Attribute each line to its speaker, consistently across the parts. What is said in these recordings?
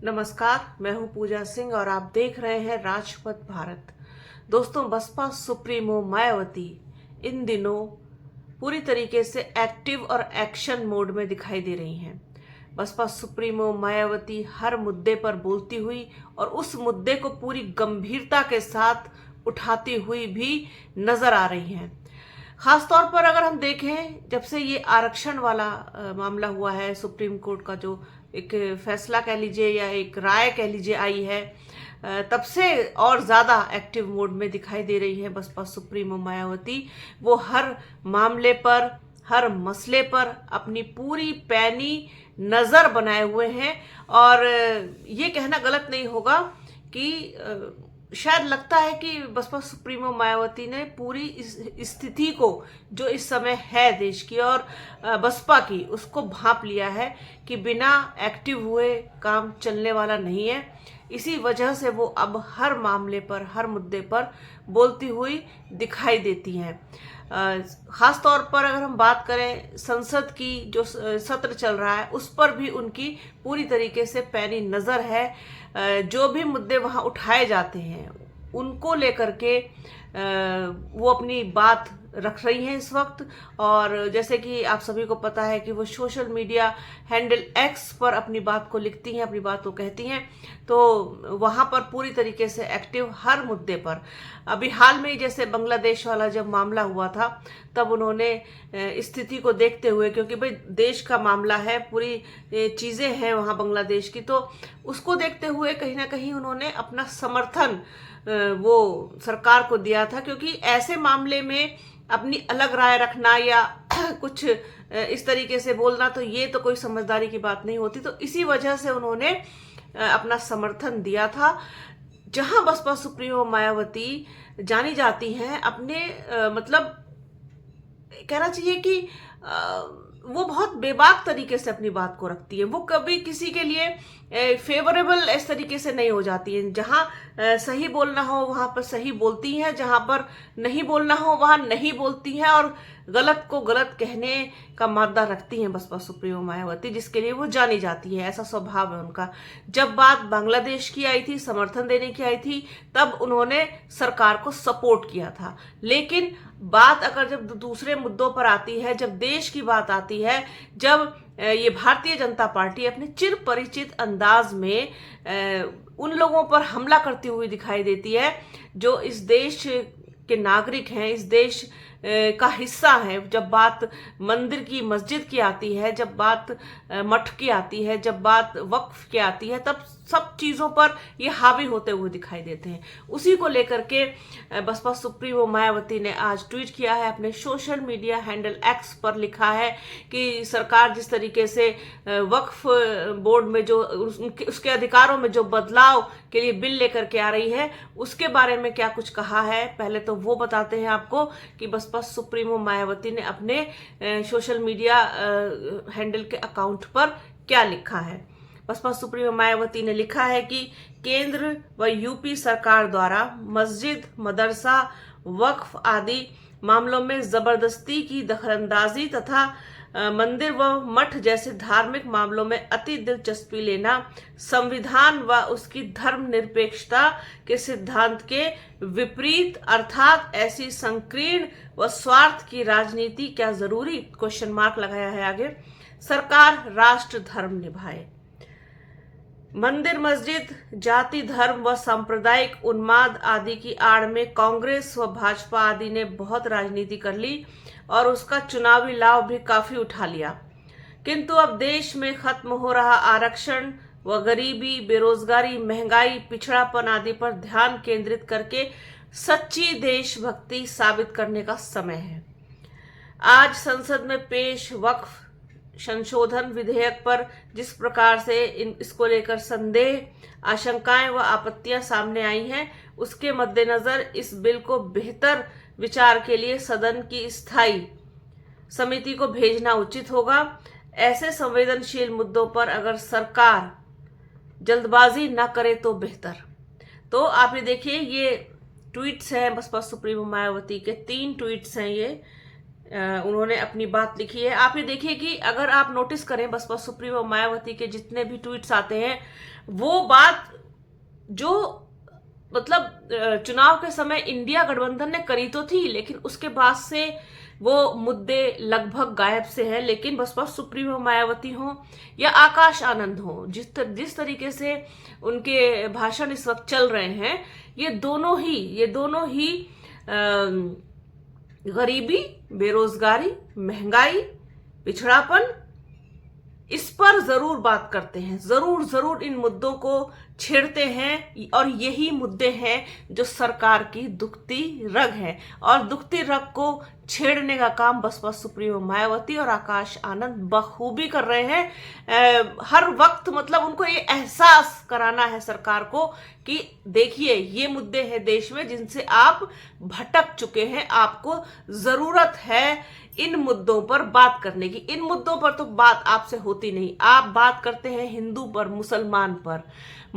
Speaker 1: नमस्कार, मैं हूं पूजा सिंह और आप देख रहे हैं राजपथ भारत। दोस्तों, बसपा सुप्रीमो मायावती इन दिनों पूरी तरीके से एक्टिव और एक्शन मोड में दिखाई दे रही हैं। बसपा सुप्रीमो मायावती हर मुद्दे पर बोलती हुई और उस मुद्दे को पूरी गंभीरता के साथ उठाती हुई भी नजर आ रही हैं। खासतौर पर अगर हम देखें, जब से ये आरक्षण वाला मामला हुआ है, सुप्रीम कोर्ट का जो एक फैसला कह लीजिए या एक राय कह लीजिए आई है, तब से और ज्यादा एक्टिव मोड में दिखाई दे रही है बसपा सुप्रीमो मायावती। वो हर मामले पर, हर मसले पर अपनी पूरी पैनी नजर बनाए हुए हैं। और ये कहना गलत नहीं होगा कि शायद लगता है कि बसपा सुप्रीमो मायावती ने पूरी इस स्थिति को जो इस समय है देश की और बसपा की, उसको भांप लिया है कि बिना एक्टिव हुए काम चलने वाला नहीं है। इसी वजह से वो अब हर मामले पर, हर मुद्दे पर बोलती हुई दिखाई देती हैं। खास तौर पर अगर हम बात करें संसद की, जो सत्र चल रहा है, उस पर भी उनकी पूरी तरीके से पैनी नजर है। जो भी मुद्दे वहां उठाए जाते हैं उनको लेकर के वो अपनी बात रख रही हैं इस वक्त। और जैसे कि आप सभी को पता है कि वो सोशल मीडिया हैंडल एक्स पर अपनी बात को लिखती हैं, अपनी बात को कहती हैं, तो वहां पर पूरी तरीके से एक्टिव हर मुद्दे पर। अभी हाल में ही जैसे बांग्लादेश वाला जब मामला हुआ था, तब उन्होंने स्थिति को देखते हुए, क्योंकि भाई देश का मामला है, पूरी चीजें हैं वहां बांग्लादेश की, तो उसको देखते हुए कहीं ना कहीं उन्होंने अपना समर्थन वो सरकार को दिया था। क्योंकि ऐसे मामले में अपनी अलग राय रखना या कुछ इस तरीके से बोलना, तो ये तो कोई समझदारी की बात नहीं होती। तो इसी वजह से उन्होंने अपना समर्थन दिया था। जहां बसपा सुप्रीमो मायावती जानी जाती हैं अपने मतलब कहना चाहिए कि वो बहुत बेबाक तरीके से अपनी बात को रखती है। वो कभी किसी के लिए फेवरेबल इस तरीके से नहीं हो जाती है। जहां सही बोलना हो वहां पर सही बोलती हैं, जहां पर नहीं बोलना हो वहां नहीं बोलती हैं, और गलत को गलत कहने का मादा रखती हैं बसपा सुप्रीमो मायावती, जिसके लिए वो जानी जाती है। ऐसा स्वभाव है उनका। जब बात बांग्लादेश की आई थी, समर्थन देने की आई थी, तब उन्होंने सरकार को सपोर्ट किया था। लेकिन बात अगर जब दूसरे मुद्दों पर आती है, जब देश की बात आती है, जब ये भारतीय जनता पार्टी अपने चिर परिचित अंदाज में उन लोगों पर हमला करती हुई दिखाई देती है जो इस देश के नागरिक हैं, इस देश का हिस्सा है। जब बात मंदिर की, मस्जिद की आती है, जब बात मठ की आती है, जब बात वक्फ की आती है, तब सब चीजों पर ये हावी होते हुए दिखाई देते हैं। उसी को लेकर के बसपा सुप्रीमो मायावती ने आज ट्वीट किया है, अपने सोशल मीडिया हैंडल एक्स पर लिखा है कि सरकार जिस तरीके से वक्फ बोर्ड में जो उसके अधिकारों में जो बदलाव के लिए बिल लेकर के आ रही है, उसके बारे में क्या कुछ कहा है। पहले तो वो बताते हैं आपको कि बसपा सुप्रीमो मायावती ने अपने सोशल मीडिया हैंडल के अकाउंट पर क्या लिखा है। बसपा सुप्रीमो मायावती ने लिखा है कि केंद्र व यूपी सरकार द्वारा मस्जिद, मदरसा, वक्फ आदि मामलों में जबरदस्ती की दखलंदाजी तथा मंदिर व मठ जैसे धार्मिक मामलों में अति दिलचस्पी लेना संविधान व उसकी धर्मनिरपेक्षता के सिद्धांत के विपरीत, अर्थात ऐसी संकीर्ण व स्वार्थ की राजनीति क्या जरूरी, क्वेश्चन मार्क लगाया है आगे। सरकार राष्ट्र धर्म निभाए। मंदिर, मस्जिद, जाति, धर्म व सांप्रदायिक उन्माद आदि की आड़ में कांग्रेस व भाजपा आदि ने बहुत राजनीति कर ली और उसका चुनावी लाभ भी काफी उठा लिया। किंतु अब देश में खत्म हो रहा आरक्षण व गरीबी, बेरोजगारी, महंगाई, पिछड़ापन आदि पर ध्यान केंद्रित करके सच्ची देशभक्ति साबित करने का समय है। आज संसद में पेश वक्फ संशोधन विधेयक पर जिस प्रकार से इसको लेकर संदेह, आशंकाएं व आपत्तियां सामने आई हैं, उसके मद्देनजर इस बिल को बेहतर विचार के लिए सदन की स्थायी समिति को भेजना उचित होगा। ऐसे संवेदनशील मुद्दों पर अगर सरकार जल्दबाजी न करे तो बेहतर। तो आप ये देखिए, ये ट्वीट्स हैं बसपा सुप्रीमो मायावती के, 3 ट्वीट्स हैं ये। उन्होंने अपनी बात लिखी है। आप ये देखिए कि अगर आप नोटिस करें बसपा सुप्रीमो मायावती के जितने भी ट्वीट्स आते हैं, वो बात जो मतलब चुनाव के समय इंडिया गठबंधन ने करी तो थी, लेकिन उसके बाद से वो मुद्दे लगभग गायब से हैं। लेकिन बसपा सुप्रीमो मायावती हो या आकाश आनंद हो, जिस तरीके से उनके भाषण इस वक्त चल रहे हैं, ये दोनों ही गरीबी, बेरोजगारी, महंगाई, पिछड़ापन, इस पर जरूर बात करते हैं, जरूर इन मुद्दों को छेड़ते हैं। और यही मुद्दे हैं जो सरकार की दुखती रग है, और दुखती रग को छेड़ने का काम बसपा सुप्रीमो मायावती और आकाश आनंद बखूबी कर रहे हैं। हर वक्त मतलब उनको ये एहसास कराना है सरकार को कि देखिए ये मुद्दे हैं देश में जिनसे आप भटक चुके हैं, आपको जरूरत है इन मुद्दों पर बात करने की। इन मुद्दों पर तो बात आपसे होती नहीं, आप बात करते हैं हिंदू पर, मुसलमान पर,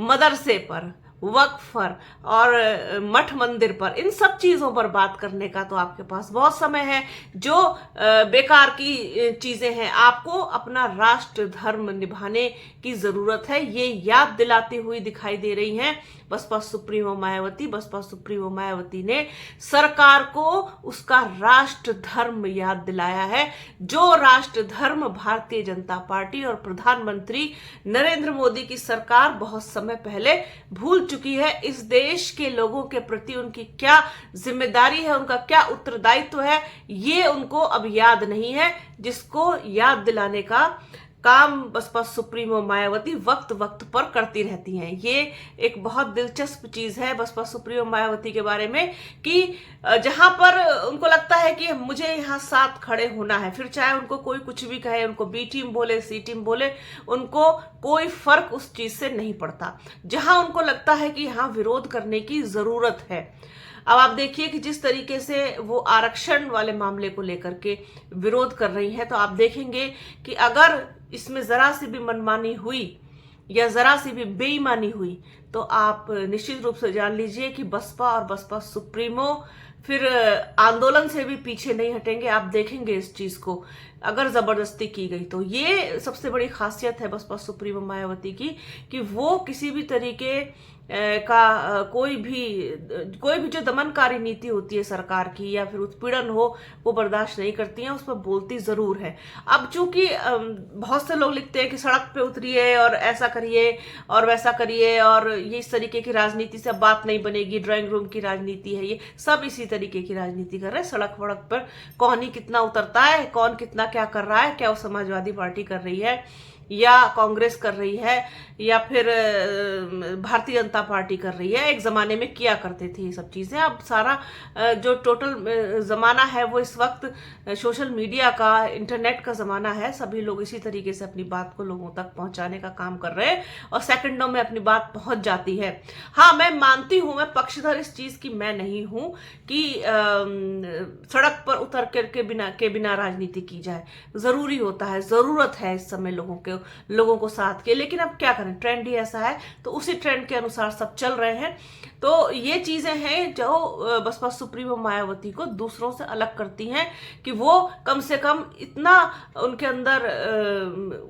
Speaker 1: मदरसे पर, वक्फ पर और मठ मंदिर पर। इन सब चीजों पर बात करने का तो आपके पास बहुत समय है। जो बेकार की चीजें हैं, आपको अपना राष्ट्र धर्म निभाने की जरूरत है, ये याद दिलाती हुई दिखाई दे रही हैं बसपा सुप्रीमो मायावती। बसपा सुप्रीमो मायावती ने सरकार को उसका राष्ट्र धर्म याद दिलाया है, जो राष्ट्र धर्म भारतीय जनता पार्टी और प्रधानमंत्री नरेंद्र मोदी की सरकार बहुत समय पहले भूल चुकी है। इस देश के लोगों के प्रति उनकी क्या जिम्मेदारी है, उनका क्या उत्तरदायित्व है, ये उनको अब याद नहीं है, जिसको याद दिलाने का काम बसपा सुप्रीमो मायावती वक्त वक्त पर करती रहती हैं। ये एक बहुत दिलचस्प चीज है बसपा सुप्रीमो मायावती के बारे में कि जहां पर उनको लगता है कि मुझे यहाँ साथ खड़े होना है, फिर चाहे उनको कोई कुछ भी कहे, उनको बी टीम बोले, सी टीम बोले, उनको कोई फर्क उस चीज से नहीं पड़ता। जहां उनको लगता है कि यहाँ विरोध करने की जरूरत है। अब आप देखिए कि जिस तरीके से वो आरक्षण वाले मामले को लेकर के विरोध कर रही हैं, तो आप देखेंगे कि अगर इसमें जरा सी भी मनमानी हुई या जरा सी भी बेईमानी हुई, तो आप निश्चित रूप से जान लीजिए कि बसपा और बसपा सुप्रीमो फिर आंदोलन से भी पीछे नहीं हटेंगे। आप देखेंगे इस चीज को, अगर जबरदस्ती की गई तो। ये सबसे बड़ी खासियत है बसपा सुप्रीमो मायावती की कि वो किसी भी तरीके का कोई भी जो दमनकारी नीति होती है सरकार की या फिर उत्पीड़न हो, वो बर्दाश्त नहीं करती हैं, उस पर बोलती जरूर है। अब चूंकि बहुत से लोग लिखते हैं कि सड़क पे उतरिए और ऐसा करिए और वैसा करिए, और ये इस तरीके की राजनीति से बात नहीं बनेगी, ड्राइंग रूम की राजनीति है, ये सब इसी तरीके की राजनीति कर रहे हैं। सड़क वड़क पर कौन ही कितना उतरता है, कौन कितना क्या कर रहा है, क्या वो समाजवादी पार्टी कर रही है या कांग्रेस कर रही है या फिर भारतीय जनता पार्टी कर रही है, एक जमाने में किया करते थे ये सब चीजें। अब सारा जो टोटल जमाना है वो इस वक्त सोशल मीडिया का, इंटरनेट का जमाना है। सभी लोग इसी तरीके से अपनी बात को लोगों तक पहुंचाने का काम कर रहे हैं और सेकंडों में अपनी बात पहुंच जाती है। हाँ, मैं मानती हूं, मैं पक्षधर इस चीज की मैं नहीं हूं कि सड़क पर उतर के बिना राजनीति की जाए। जरूरी होता है, जरूरत है इस समय लोगों को साथ के, लेकिन अब क्या करें, ट्रेंड ही ऐसा है, तो उसी ट्रेंड के अनुसार सब चल रहे हैं। तो ये चीजें हैं जो बसपा सुप्रीमो मायावती को दूसरों से अलग करती हैं कि वो कम से कम इतना उनके अंदर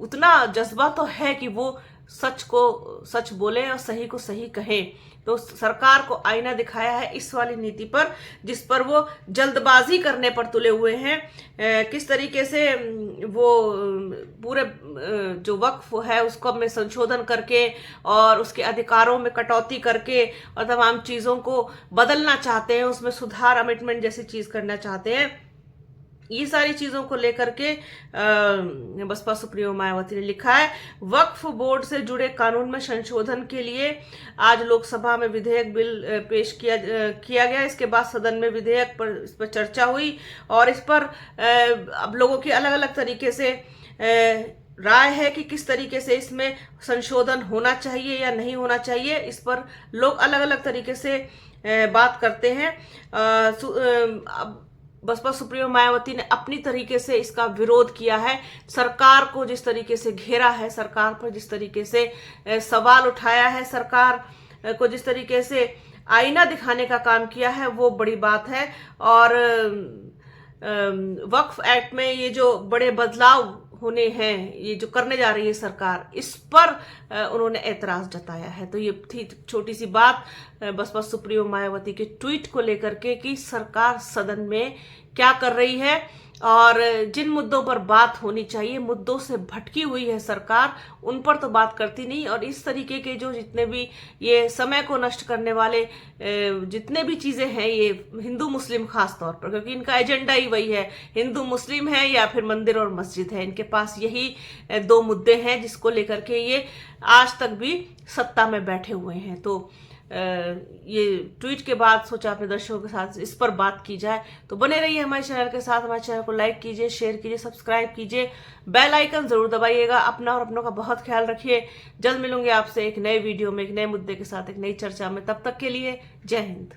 Speaker 1: उतना जज्बा तो है कि वो सच को सच बोले और सही को सही कहें। तो सरकार को आईना दिखाया है इस वाली नीति पर, जिस पर वो जल्दबाजी करने पर तुले हुए हैं। किस तरीके से वो पूरे जो वक्फ है उसको में संशोधन करके और उसके अधिकारों में कटौती करके और तमाम चीजों को बदलना चाहते हैं, उसमें सुधार, अमेंडमेंट जैसी चीज करना चाहते हैं। ये सारी चीजों को लेकर के बसपा सुप्रीमो मायावती ने लिखा है, वक्फ बोर्ड से जुड़े कानून में संशोधन के लिए आज लोकसभा में विधेयक बिल पेश किया गया। इसके बाद सदन में विधेयक पर इस पर चर्चा हुई और इस पर अब लोगों की अलग अलग तरीके से राय है कि किस तरीके से इसमें संशोधन होना चाहिए या नहीं होना चाहिए। इस पर लोग अलग अलग तरीके से बात करते हैं। बसपा सुप्रीमो मायावती ने अपनी तरीके से इसका विरोध किया है। सरकार को जिस तरीके से घेरा है, सरकार पर जिस तरीके से सवाल उठाया है, सरकार को जिस तरीके से आईना दिखाने का काम किया है, वो बड़ी बात है। और वक्फ एक्ट में ये जो बड़े बदलाव होने हैं, ये जो करने जा रही है सरकार, इस पर उन्होंने ऐतराज जताया है। तो ये थी छोटी सी बात बसपा सुप्रीमो मायावती के ट्वीट को लेकर के कि सरकार सदन में क्या कर रही है और जिन मुद्दों पर बात होनी चाहिए, मुद्दों से भटकी हुई है सरकार, उन पर तो बात करती नहीं। और इस तरीके के जो जितने भी ये समय को नष्ट करने वाले जितने भी चीजें हैं, ये हिंदू मुस्लिम खास तौर पर, क्योंकि इनका एजेंडा ही वही है, हिंदू मुस्लिम है या फिर मंदिर और मस्जिद है, इनके पास यही दो मुद्दे हैं जिसको लेकर के ये आज तक भी सत्ता में बैठे हुए हैं। तो ये ट्वीट के बाद सोचा अपने दर्शकों के साथ इस पर बात की जाए। तो बने रहिए हमारे चैनल के साथ, हमारे चैनल को लाइक कीजिए, शेयर कीजिए, सब्सक्राइब कीजिए, बेल आइकन जरूर दबाइएगा। अपना और अपनों का बहुत ख्याल रखिए। जल्द मिलूंगे आपसे एक नए वीडियो में, एक नए मुद्दे के साथ, एक नई चर्चा में। तब तक के लिए जय हिंद।